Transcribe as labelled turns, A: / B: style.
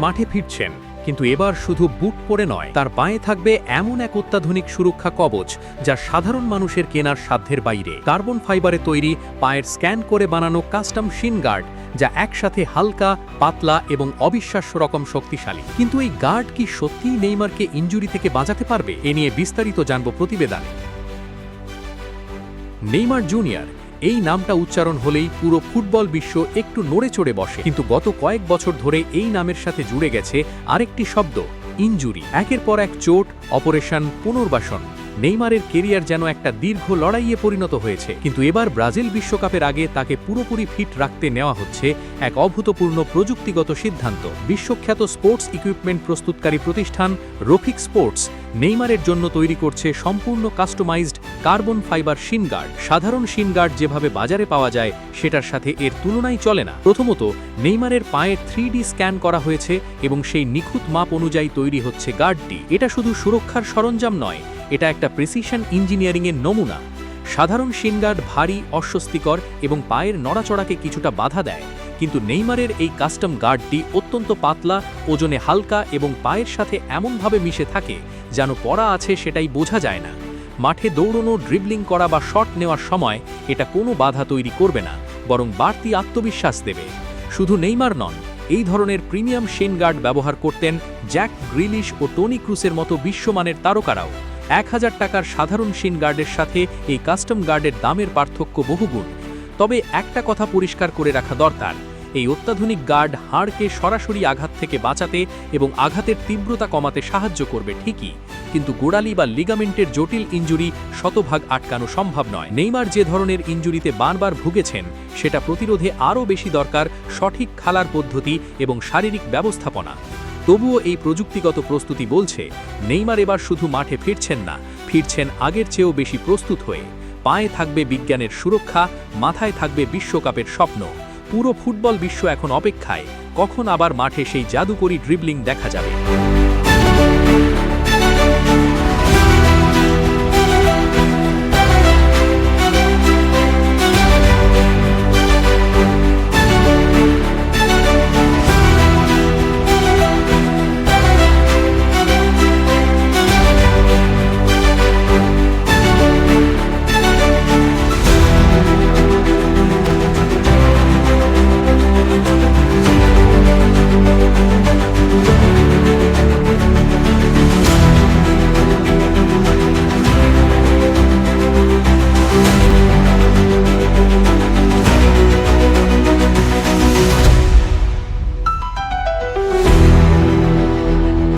A: মাঠে ফিরছেন, কিন্তু এবার শুধু বুট পরে নয়, তার পায়ে থাকবে এমন এক অত্যাধুনিক সুরক্ষা কবচ যা সাধারণ মানুষের কেনার সাধ্যের বাইরে। কার্বন ফাইবারে তৈরি, পায়ের স্ক্যান করে বানানো কাস্টম শিন গার্ড, যা একসাথে হালকা, পাতলা এবং অবিশ্বাস্য রকম শক্তিশালী। কিন্তু এই গার্ড কি সত্যিই নেইমারকে ইনজুরি থেকে বাঁচাতে পারবে? এ নিয়ে বিস্তারিত জানব প্রতিবেদনে। নেইমার জুনিয়র এই নামটা উচ্চারণ হলেই পুরো ফুটবল বিশ্ব একটু নড়ে চড়ে বসে, কিন্তু গত কয়েক বছর ধরে এই নামের সাথে জুড়ে গেছে আরেকটি শব্দ, ইনজুরি। একের পর এক চোট, অপারেশন, পুনর্বাসন। নেইমারের কেরিয়ার যেন একটা দীর্ঘ লড়াইয়ে পরিণত হয়েছে, কিন্তু এবার ব্রাজিল বিশ্বকাপের আগে তাকে পুরোপুরি ফিট রাখতে নেওয়া হচ্ছে এক অভূতপূর্ণ প্রযুক্তিগত সিদ্ধান্ত। বিশ্বখ্যাত স্পোর্টস ইকুইপমেন্ট প্রস্তুতকারী প্রতিষ্ঠান রফিক স্পোর্টস নেইমারের জন্য তৈরি করছে সম্পূর্ণ customised carbon fibre shin guard. সাধারণ শিন গার্ড যেভাবে বাজারে পাওয়া যায় সেটার সাথে এর তুলনাই চলে না। প্রথমত, নেইমারের পায়ের 3D স্ক্যান করা হয়েছে এবং সেই নিখুঁত মাপ অনুযায়ী তৈরি হচ্ছে গার্ডটি। এটা শুধু সুরক্ষার সরঞ্জাম নয়, এটা একটা প্রিসিশন ইঞ্জিনিয়ারিংয়ের নমুনা। সাধারণ শিন গার্ড ভারী, অস্বস্তিকর এবং পায়ের নড়াচড়াকে কিছুটা বাধা দেয়, কিন্তু নেইমারের এই কাস্টম গার্ডটি অত্যন্ত পাতলা, ওজনে হালকা এবং পায়ের সাথে এমনভাবে মিশে থাকে যেন পরা আছে সেটাই বোঝা যায় না। মাঠে দৌড়ানো, ড্রিবলিং করা বা শট নেওয়ার সময় এটা কোনো বাধা তৈরি করবে না, বরং বাড়তি আত্মবিশ্বাস দেবে। শুধু নেইমার নন, এই ধরনের প্রিমিয়াম শিন গার্ড ব্যবহার করতেন জ্যাক গ্রিলিশ ও টনি ক্রুসের মতো বিশ্বমানের তারকারাও। 1000 টাকার সাধারণ শিন গার্ডের সাথে এই কাস্টম গার্ডের দামের পার্থক্য বহুগুণ। তবে একটা কথা পরিষ্কার করে রাখা দরকার, এই অত্যাধুনিক গার্ড হাড়কে সরাসরি আঘাত থেকে বাঁচাতে এবং আঘাতের তীব্রতা কমাতে সাহায্য করবে ঠিকই, কিন্তু গোড়ালি বা লিগামেন্টের জটিল ইনজুরি শতভাগ আটকানো সম্ভব নয়। নেইমার যে ধরনের ইনজুরিতে বারবার ভুগেছেন, সেটা প্রতিরোধে আরও বেশি দরকার সঠিক খেলার পদ্ধতি এবং শারীরিক ব্যবস্থাপনা। তবুও এই প্রযুক্তিগত প্রস্তুতি বলছে নেইমার এবার শুধু মাঠে ফিরছেন না, ফিরছেন আগের চেয়েও বেশি প্রস্তুত হয়ে। পায়ে থাকবে বিজ্ঞানের সুরক্ষা, মাথায় থাকবে বিশ্বকাপের স্বপ্ন। পুরো ফুটবল বিশ্ব এখন অপেক্ষায়, কখন আবার মাঠে সেই জাদুকরী ড্রিবলিং দেখা যাবে।